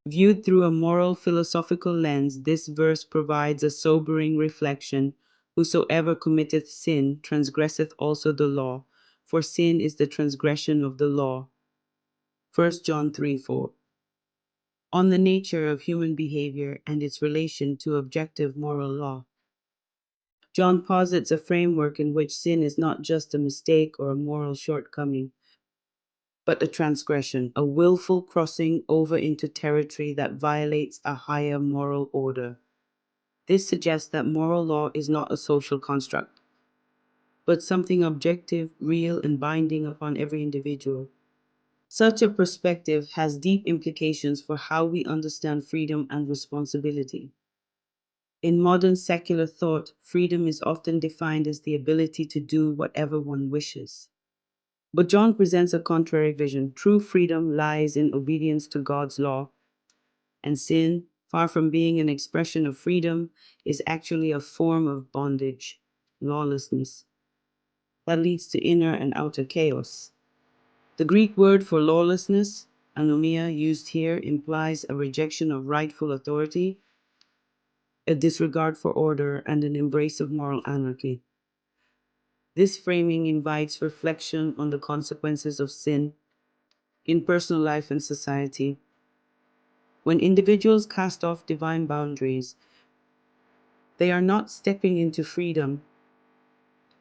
Viewed through a moral philosophical lens, this verse provides a sobering reflection. Whosoever committeth sin transgresseth also the law, for sin is the transgression of the law. 1 John 3:4. On the nature of human behavior and its relation to objective moral law. John posits a framework in which sin is not just a mistake or a moral shortcoming, but a transgression, a willful crossing over into territory that violates a higher moral order. This suggests that moral law is not a social construct, but something objective, real, and binding upon every individual. Such a perspective has deep implications for how we understand freedom and responsibility. In modern secular thought, freedom is often defined as the ability to do whatever one wishes. But John presents a contrary vision. True freedom lies in obedience to God's law, and sin, far from being an expression of freedom, is actually a form of bondage, lawlessness, that leads to inner and outer chaos. The Greek word for lawlessness, anomia, used here implies a rejection of rightful authority, a disregard for order, and an embrace of moral anarchy. This framing invites reflection on the consequences of sin in personal life and society. When individuals cast off divine boundaries, they are not stepping into freedom,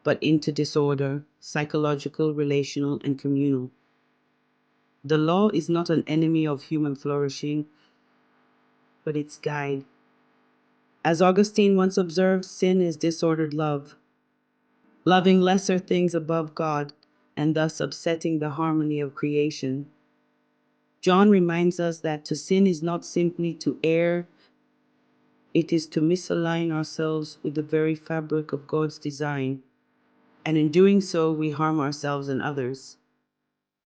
but into disorder, psychological, relational, and communal. The law is not an enemy of human flourishing, but its guide. As Augustine once observed, sin is disordered love, loving lesser things above God, and thus upsetting the harmony of creation. John reminds us that to sin is not simply to err, it is to misalign ourselves with the very fabric of God's design, and in doing so, we harm ourselves and others.